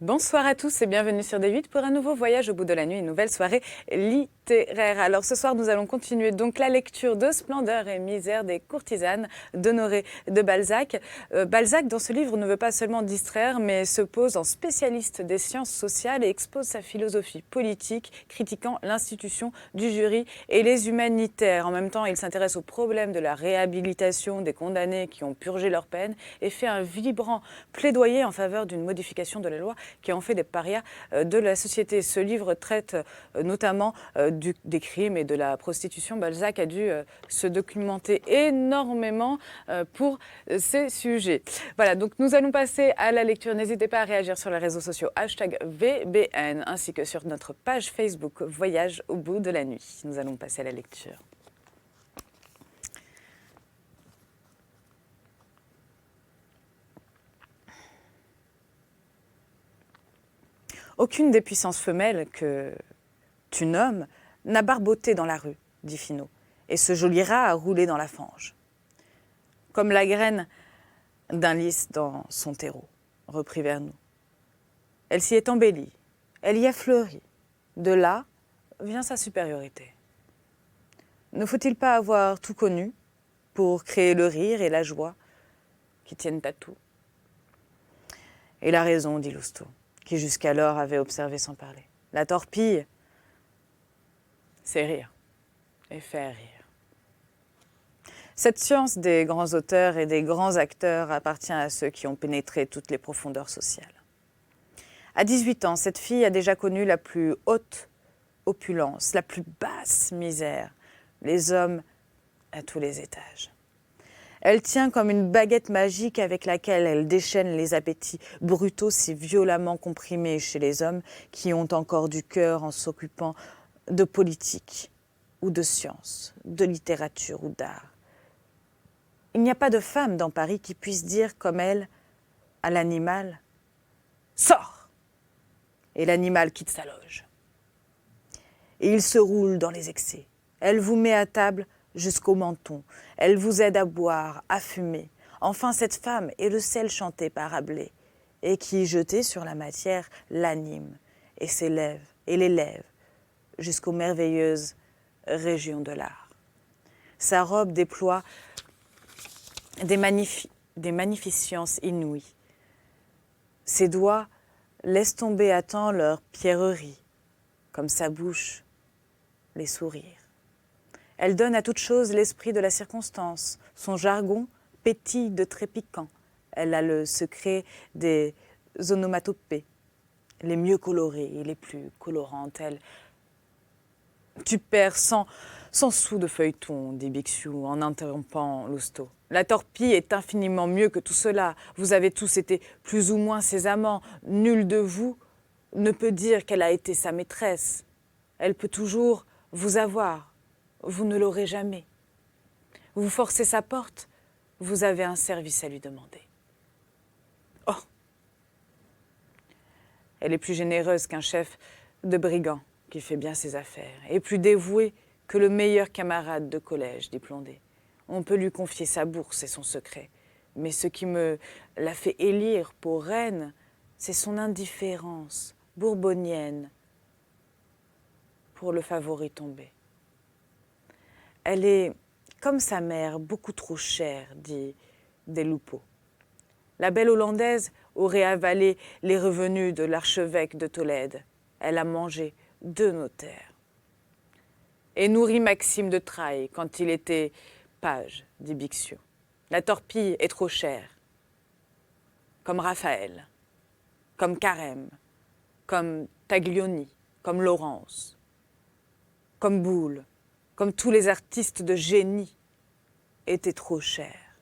Bonsoir à tous et bienvenue sur D8 pour un nouveau voyage au bout de la nuit, une nouvelle soirée littéraire. Alors ce soir, nous allons continuer donc la lecture de Splendeur et misère des courtisanes d'Honoré de Balzac. Balzac, dans ce livre, ne veut pas seulement distraire, mais se pose en spécialiste des sciences sociales et expose sa philosophie politique, critiquant l'institution du jury et les humanitaires. En même temps, il s'intéresse aux problèmes de la réhabilitation des condamnés qui ont purgé leur peine et fait un vibrant plaidoyer en faveur d'une modification de la loi qui en fait des parias de la société. Ce livre traite notamment des crimes et de la prostitution. Balzac a dû se documenter énormément pour ces sujets. Voilà, donc nous allons passer à la lecture. N'hésitez pas à réagir sur les réseaux sociaux #VBN ainsi que sur notre page Facebook Voyage au bout de la nuit. Nous allons passer à la lecture. Aucune des puissances femelles que tu nommes n'a barboté dans la rue, dit Finot, et ce joli rat a roulé dans la fange. Comme la graine d'un lys dans son terreau, reprit Vernou. Elle s'y est embellie, elle y a fleuri. De là vient sa supériorité. Ne faut-il pas avoir tout connu pour créer le rire et la joie qui tiennent à tout? Il a raison, dit Lousteau, qui jusqu'alors avait observé sans parler. La torpille, c'est rire et faire rire. Cette science des grands auteurs et des grands acteurs appartient à ceux qui ont pénétré toutes les profondeurs sociales. À 18 ans, cette fille a déjà connu la plus haute opulence, la plus basse misère, les hommes à tous les étages. Elle tient comme une baguette magique avec laquelle elle déchaîne les appétits brutaux si violemment comprimés chez les hommes qui ont encore du cœur en s'occupant de politique ou de science, de littérature ou d'art. Il n'y a pas de femme dans Paris qui puisse dire comme elle à l'animal « Sors !» et l'animal quitte sa loge. Et il se roule dans les excès. Elle vous met à table jusqu'au menton. Elle vous aide à boire, à fumer. Enfin, cette femme est le sel chanté par Rabelais et qui, jeté sur la matière, l'anime et s'élève et l'élève jusqu'aux merveilleuses régions de l'art. Sa robe déploie des magnificences inouïes. Ses doigts laissent tomber à temps leurs pierreries, comme sa bouche les sourires. Elle donne à toute chose l'esprit de la circonstance. Son jargon pétille de traits piquants. Elle a le secret des onomatopées, les mieux colorées et les plus colorantes. Tu perds 100 sous de feuilleton, dit Bixiou en interrompant Lousteau. La torpille est infiniment mieux que tout cela. Vous avez tous été plus ou moins ses amants. Nul de vous ne peut dire qu'elle a été sa maîtresse. Elle peut toujours vous avoir. Vous ne l'aurez jamais. Vous forcez sa porte, vous avez un service à lui demander. Oh! Elle est plus généreuse qu'un chef de brigands qui fait bien ses affaires, et plus dévouée que le meilleur camarade de collège, dit Blondet. On peut lui confier sa bourse et son secret, mais ce qui me l'a fait élire pour reine, c'est son indifférence bourbonienne pour le favori tombé. Elle est, comme sa mère, beaucoup trop chère, dit Des Lupeaulx. La belle Hollandaise aurait avalé les revenus de l'archevêque de Tolède. Elle a mangé 2 notaires. Et nourrit Maxime de Trailles quand il était page, dit Bixiou. La torpille est trop chère. Comme Raphaël, comme Carême, comme Taglioni, comme Laurence, comme Boulle, comme tous les artistes de génie, étaient trop chers,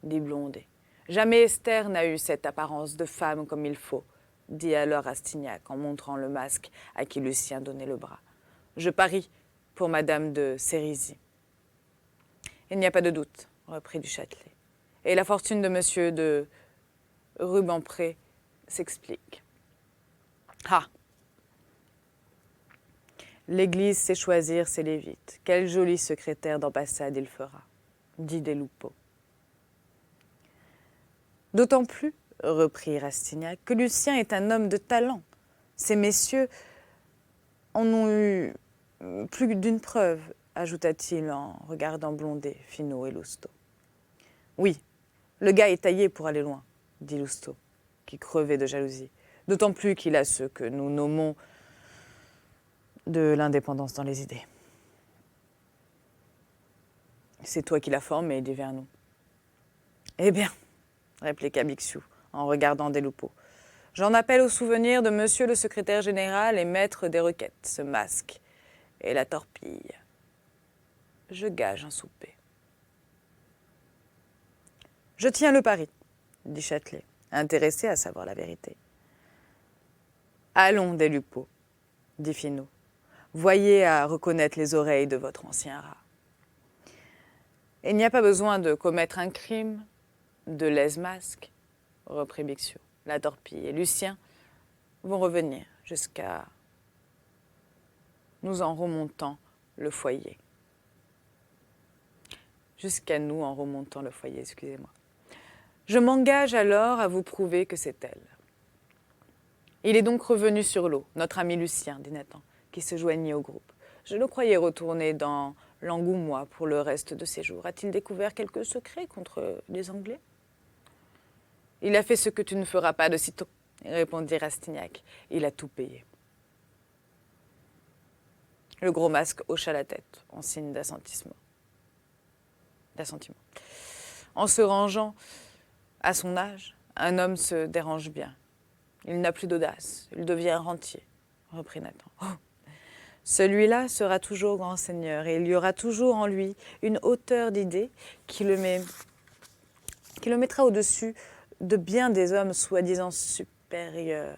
dit Blondet. Jamais Esther n'a eu cette apparence de femme comme il faut, dit alors Rastignac en montrant le masque à qui Lucien donnait le bras. Je parie pour Madame de Sérisy. Il n'y a pas de doute, reprit du Châtelet. Et la fortune de Monsieur de Rubempré s'explique. Ah! L'Église sait choisir ses lévites. Quel joli secrétaire d'ambassade il fera, dit Des Lupeaulx. D'autant plus, reprit Rastignac, que Lucien est un homme de talent. Ces messieurs en ont eu plus d'une preuve, ajouta-t-il en regardant Blondet, Finot et Lousteau. Oui, le gars est taillé pour aller loin, dit Lousteau, qui crevait de jalousie. D'autant plus qu'il a ce que nous nommons de l'indépendance dans les idées. C'est toi qui l'as formé, dit Vernou. Eh bien, répliqua Bixiou, en regardant des loupeaux. J'en appelle au souvenir de monsieur le secrétaire général et maître des requêtes, ce masque et la torpille. Je gage un souper. Je tiens le pari, dit Châtelet, intéressé à savoir la vérité. Allons, des Lupeaulx, dit Finot. Voyez à reconnaître les oreilles de votre ancien rat. Il n'y a pas besoin de commettre un crime, de lèse-masque, reprit Bixiou. La torpille et Lucien vont revenir jusqu'à nous en remontant le foyer. Jusqu'à nous en remontant le foyer, excusez-moi. Je m'engage alors à vous prouver que c'est elle. Il est donc revenu sur l'eau, notre ami Lucien, dit Nathan, qui se joignit au groupe. Je le croyais retourner dans l'Angoumois pour le reste de ses jours. A-t-il découvert quelque secret contre les Anglais? Il a fait ce que tu ne feras pas de sitôt, répondit Rastignac. Il a tout payé. Le gros masque hocha la tête en signe d'assentiment. En se rangeant à son âge, un homme se dérange bien. Il n'a plus d'audace, il devient rentier, reprit Nathan. Oh, celui-là sera toujours grand seigneur et il y aura toujours en lui une hauteur d'idées qui le mettra au-dessus de bien des hommes soi-disant supérieurs,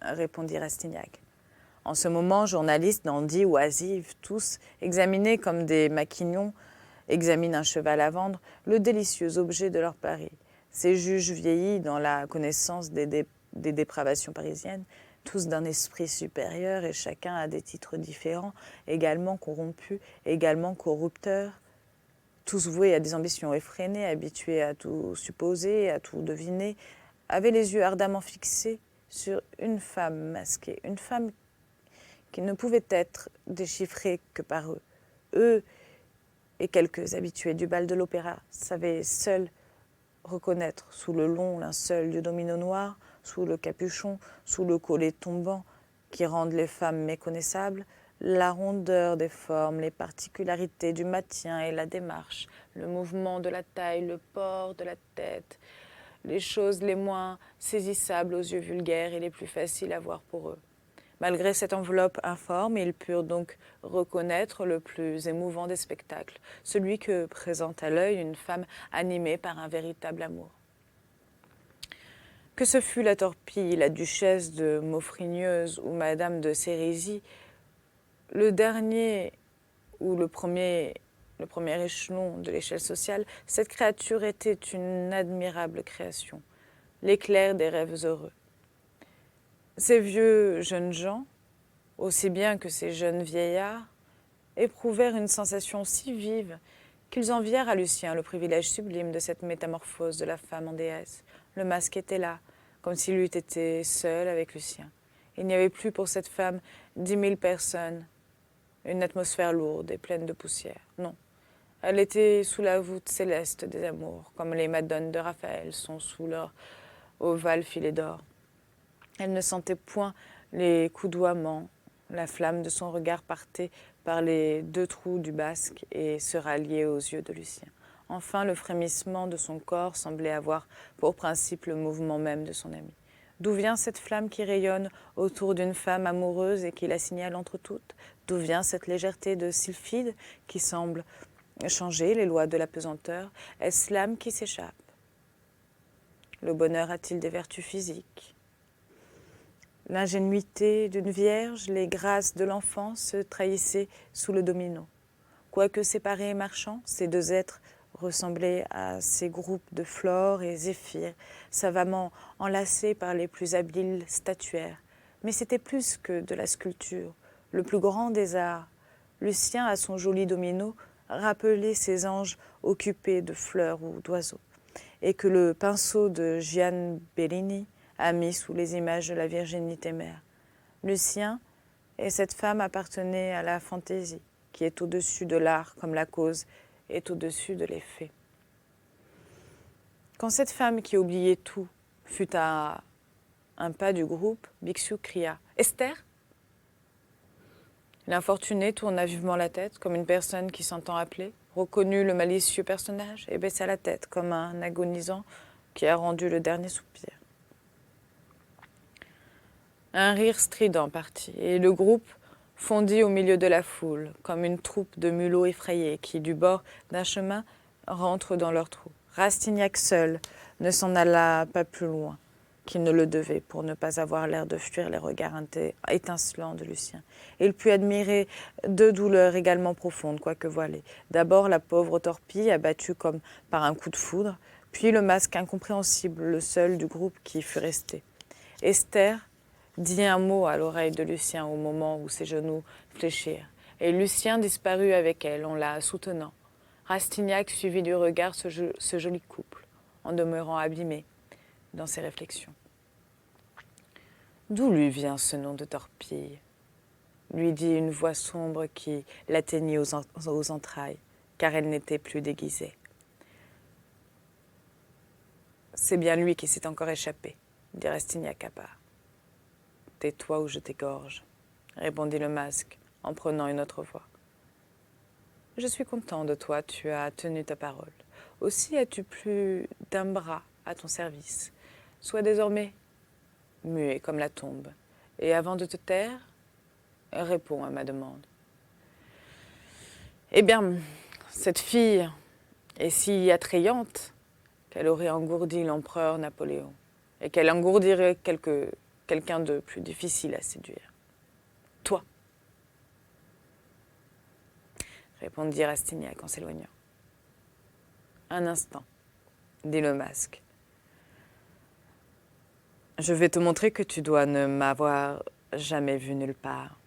répondit Rastignac. En ce moment, journalistes, dandys, oisifs, tous, examinés comme des maquignons, examinent un cheval à vendre, le délicieux objet de leur pari. Ces juges vieillis dans la connaissance des dépravations parisiennes, tous d'un esprit supérieur et chacun à des titres différents, également corrompus, également corrupteurs, tous voués à des ambitions effrénées, habitués à tout supposer, à tout deviner, avaient les yeux ardemment fixés sur une femme masquée, une femme qui ne pouvait être déchiffrée que par eux. Eux et quelques habitués du bal de l'opéra savaient seuls reconnaître sous le long linceul du domino noir, sous le capuchon, sous le collet tombant qui rendent les femmes méconnaissables, la rondeur des formes, les particularités du maintien et la démarche, le mouvement de la taille, le port de la tête, les choses les moins saisissables aux yeux vulgaires et les plus faciles à voir pour eux. Malgré cette enveloppe informe, ils purent donc reconnaître le plus émouvant des spectacles, celui que présente à l'œil une femme animée par un véritable amour. Que ce fût la torpille, la duchesse de Maufrigneuse ou madame de Sérisy, le dernier ou le premier échelon de l'échelle sociale, cette créature était une admirable création, l'éclair des rêves heureux. Ces vieux jeunes gens, aussi bien que ces jeunes vieillards, éprouvèrent une sensation si vive qu'ils envièrent à Lucien le privilège sublime de cette métamorphose de la femme en déesse. Le masque était là, comme s'il eût été seul avec Lucien. Il n'y avait plus pour cette femme 10 000 personnes, une atmosphère lourde et pleine de poussière. Non, elle était sous la voûte céleste des amours, comme les madones de Raphaël sont sous leur ovale filet d'or. Elle ne sentait point les coudoiements, la flamme de son regard partait par les deux trous du basque et se ralliait aux yeux de Lucien. Enfin, le frémissement de son corps semblait avoir pour principe le mouvement même de son ami. D'où vient cette flamme qui rayonne autour d'une femme amoureuse et qui la signale entre toutes? D'où vient cette légèreté de sylphide qui semble changer les lois de la pesanteur? Est-ce l'âme qui s'échappe? Le bonheur a-t-il des vertus physiques? L'ingénuité d'une vierge, les grâces de l'enfant se trahissaient sous le domino. Quoique séparés et marchands, ces deux êtres ressemblaient à ces groupes de Flore et Zéphyr, savamment enlacés par les plus habiles statuaires. Mais c'était plus que de la sculpture, le plus grand des arts. Lucien, à son joli domino, rappelait ces anges occupés de fleurs ou d'oiseaux. et que le pinceau de Gian Bellini a mis sous les images de la virginité mère. Lucien et cette femme appartenaient à la fantaisie, qui est au-dessus de l'art comme la cause est au-dessus de l'effet. Quand cette femme qui oubliait tout fut à un pas du groupe, Bixou cria « Esther !» L'infortuné tourna vivement la tête, comme une personne qui s'entend appeler, reconnut le malicieux personnage et baissa la tête, comme un agonisant qui a rendu le dernier soupir. Un rire strident partit, et le groupe fondit au milieu de la foule, comme une troupe de mulots effrayés qui, du bord d'un chemin, rentrent dans leur trou. Rastignac seul ne s'en alla pas plus loin qu'il ne le devait pour ne pas avoir l'air de fuir les regards étincelants de Lucien. Il put admirer deux douleurs également profondes, quoique voilées. D'abord la pauvre torpille abattue comme par un coup de foudre, puis le masque incompréhensible, le seul du groupe qui fut resté. Esther dit un mot à l'oreille de Lucien au moment où ses genoux fléchirent, et Lucien disparut avec elle en la soutenant. Rastignac suivit du regard ce joli couple, en demeurant abîmé dans ses réflexions. D'où lui vient ce nom de torpille ? Lui dit une voix sombre qui l'atteignit aux entrailles, car elle n'était plus déguisée. C'est bien lui qui s'est encore échappé, dit Rastignac à part. Tais-toi ou je t'égorge, répondit le masque en prenant une autre voix. Je suis content de toi, tu as tenu ta parole. Aussi as-tu plus d'un bras à ton service. Sois désormais muet comme la tombe, et avant de te taire, réponds à ma demande. Eh bien, cette fille est si attrayante qu'elle aurait engourdi l'empereur Napoléon, et qu'elle engourdirait quelqu'un de plus difficile à séduire. Toi, répondit Rastignac en s'éloignant. Un instant, dit le masque. Je vais te montrer que tu dois ne m'avoir jamais vu nulle part.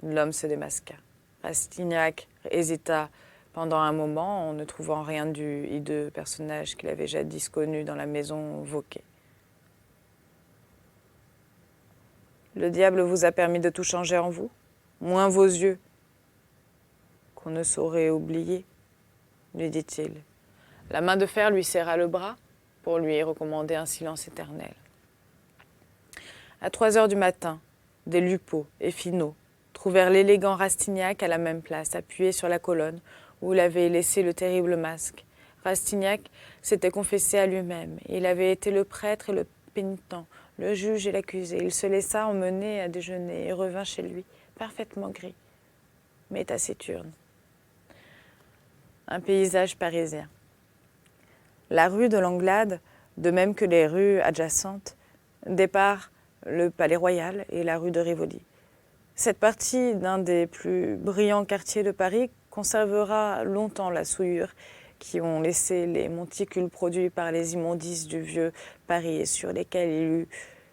L'homme se démasqua. Rastignac hésita pendant un moment en ne trouvant rien du hideux personnage qu'il avait jadis connu dans la maison Vauquer. Le diable vous a permis de tout changer en vous, moins vos yeux, qu'on ne saurait oublier, lui dit-il. La main de fer lui serra le bras pour lui recommander un silence éternel. À 3 heures du matin, des Lupeaulx et Finot trouvèrent l'élégant Rastignac à la même place, appuyé sur la colonne où il avait laissé le terrible masque. Rastignac s'était confessé à lui-même. Il avait été le prêtre et le pénitent, le juge et l'accusé. Il se laissa emmener à déjeuner et revint chez lui, parfaitement gris, mais taciturne. Un paysage parisien. La rue de l'Anglade, de même que les rues adjacentes, départ le Palais Royal et la rue de Rivoli. Cette partie d'un des plus brillants quartiers de Paris conservera longtemps la souillure qui ont laissé les monticules produits par les immondices du vieux Paris et sur lesquels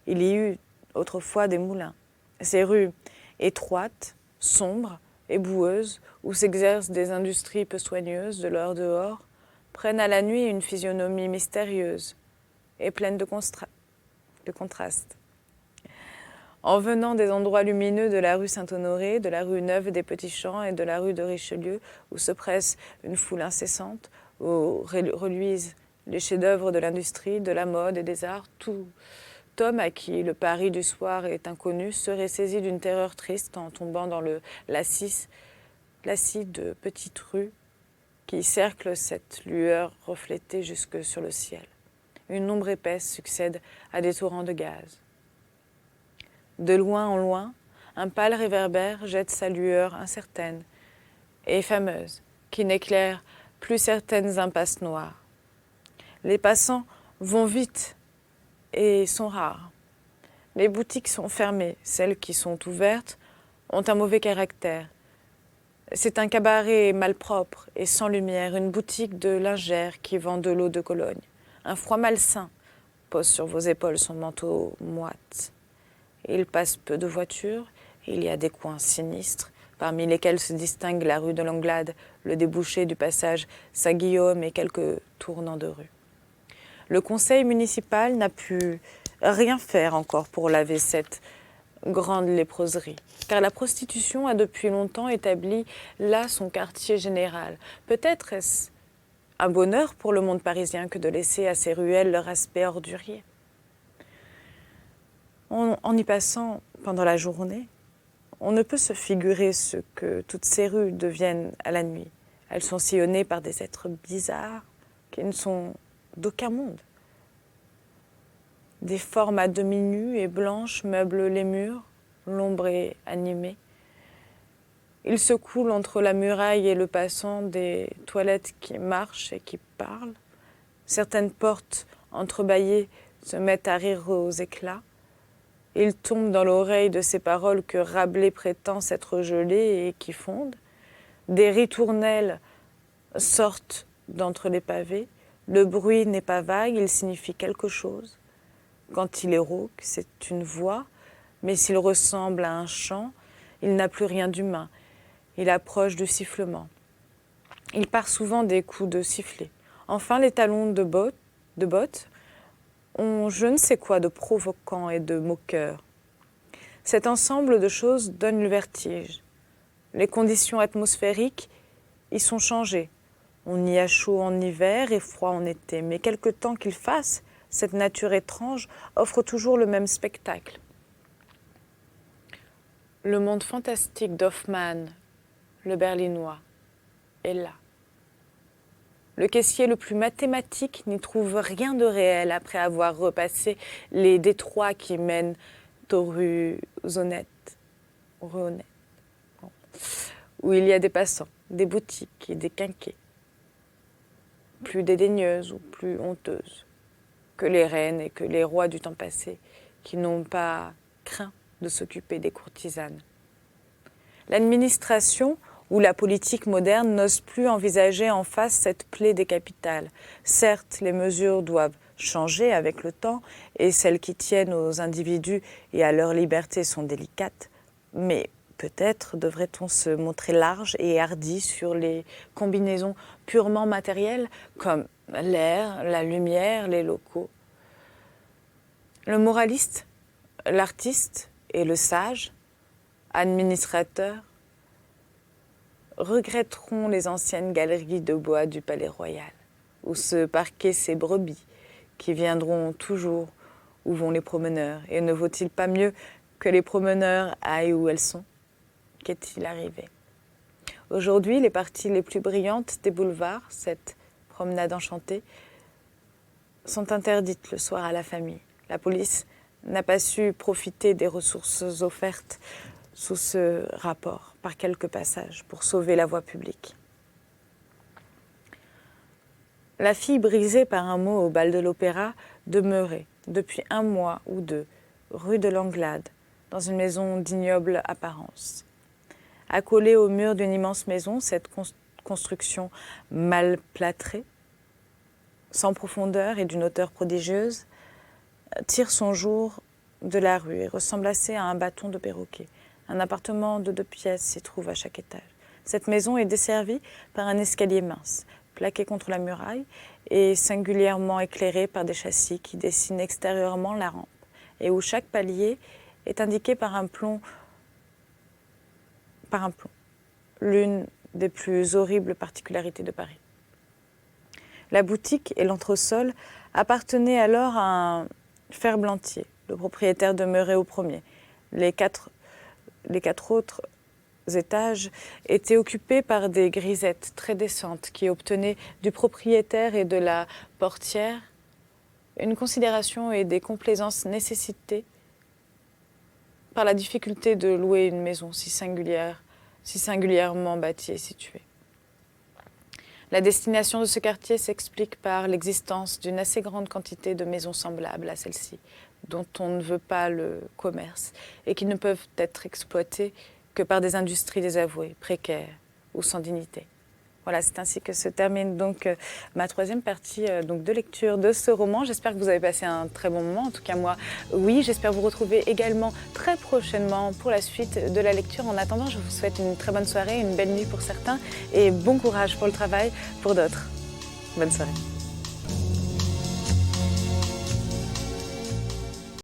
il y eut autrefois des moulins. Ces rues étroites, sombres et boueuses, où s'exercent des industries peu soigneuses de l'heure dehors, prennent à la nuit une physionomie mystérieuse et pleine de contrastes. En venant des endroits lumineux de la rue Saint-Honoré, de la rue Neuve des Petits Champs et de la rue de Richelieu, où se presse une foule incessante, où reluisent les chefs-d'œuvre de l'industrie, de la mode et des arts, tout homme à qui le Paris du soir est inconnu serait saisi d'une terreur triste en tombant dans le lacis de petites rues qui cerclent cette lueur reflétée jusque sur le ciel. Une ombre épaisse succède à des torrents de gaz. De loin en loin, un pâle réverbère jette sa lueur incertaine et fameuse, qui n'éclaire plus certaines impasses noires. Les passants vont vite et sont rares. Les boutiques sont fermées, celles qui sont ouvertes ont un mauvais caractère. C'est un cabaret malpropre et sans lumière, une boutique de lingère qui vend de l'eau de Cologne. Un froid malsain pose sur vos épaules son manteau moite. Il passe peu de voitures, il y a des coins sinistres, parmi lesquels se distingue la rue de l'Anglade, le débouché du passage Saint-Guillaume et quelques tournants de rue. Le conseil municipal n'a pu rien faire encore pour laver cette grande léproserie, car la prostitution a depuis longtemps établi là son quartier général. Peut-être est-ce un bonheur pour le monde parisien que de laisser à ces ruelles leur aspect ordurier. En y passant pendant la journée, on ne peut se figurer ce que toutes ces rues deviennent à la nuit. Elles sont sillonnées par des êtres bizarres qui ne sont d'aucun monde. Des formes à demi nues et blanches meublent les murs, l'ombre est animée. Il se coule entre la muraille et le passant des toilettes qui marchent et qui parlent. Certaines portes entrebâillées se mettent à rire aux éclats. Il tombe dans l'oreille de ces paroles que Rabelais prétend s'être gelées et qui fondent. Des ritournelles sortent d'entre les pavés. Le bruit n'est pas vague, il signifie quelque chose. Quand il est rauque, c'est une voix, mais s'il ressemble à un chant, il n'a plus rien d'humain. Il approche du sifflement. Il part souvent des coups de sifflet. Enfin, les talons de bottes ont je ne sais quoi de provoquant et de moqueur. Cet ensemble de choses donne le vertige. Les conditions atmosphériques y sont changées. On y a chaud en hiver et froid en été, mais quelque temps qu'il fasse, cette nature étrange offre toujours le même spectacle. Le monde fantastique d'Hoffmann, le berlinois, est là. Le caissier le plus mathématique n'y trouve rien de réel après avoir repassé les détroits qui mènent aux rues honnêtes, où il y a des passants, des boutiques et des quinquets, plus dédaigneuses ou plus honteuses que les reines et que les rois du temps passé, qui n'ont pas craint de s'occuper des courtisanes. L'administration ou la politique moderne n'ose plus envisager en face cette plaie des capitales. Certes, les mesures doivent changer avec le temps et celles qui tiennent aux individus et à leur liberté sont délicates, mais peut-être devrait-on se montrer large et hardi sur les combinaisons purement matérielles comme l'air, la lumière, les locaux. Le moraliste, l'artiste et le sage, administrateur, regretteront les anciennes galeries de bois du Palais Royal, où se parquaient ces brebis qui viendront toujours où vont les promeneurs. Et ne vaut-il pas mieux que les promeneurs aillent où elles sont? Qu'est-il arrivé? Aujourd'hui, les parties les plus brillantes des boulevards, cette promenade enchantée, sont interdites le soir à la famille. La police n'a pas su profiter des ressources offertes sous ce rapport par quelques passages pour sauver la voie publique. La fille brisée par un mot au bal de l'Opéra demeurait depuis 1 mois ou 2 rue de l'Anglade dans une maison d'ignoble apparence. Accolée au mur d'une immense maison, cette construction mal plâtrée, sans profondeur et d'une hauteur prodigieuse, tire son jour de la rue et ressemble assez à un bâton de perroquet. Un appartement de 2 pièces s'y trouve à chaque étage. Cette maison est desservie par un escalier mince, plaqué contre la muraille et singulièrement éclairé par des châssis qui dessinent extérieurement la rampe et où chaque palier est indiqué par un plomb. L'une des plus horribles particularités de Paris. La boutique et l'entresol appartenaient alors à un ferblantier. Le propriétaire demeurait au premier. Les quatre autres étages étaient occupés par des grisettes très décentes qui obtenaient du propriétaire et de la portière une considération et des complaisances nécessitées par la difficulté de louer une maison si singulièrement bâtie et située. La destination de ce quartier s'explique par l'existence d'une assez grande quantité de maisons semblables à celle-ci, dont on ne veut pas le commerce et qui ne peuvent être exploitées que par des industries désavouées, précaires ou sans dignité. Voilà, c'est ainsi que se termine donc ma 3e partie de lecture de ce roman. J'espère que vous avez passé un très bon moment. En tout cas, moi, oui. J'espère vous retrouver également très prochainement pour la suite de la lecture. En attendant, je vous souhaite une très bonne soirée, une belle nuit pour certains et bon courage pour le travail pour d'autres. Bonne soirée.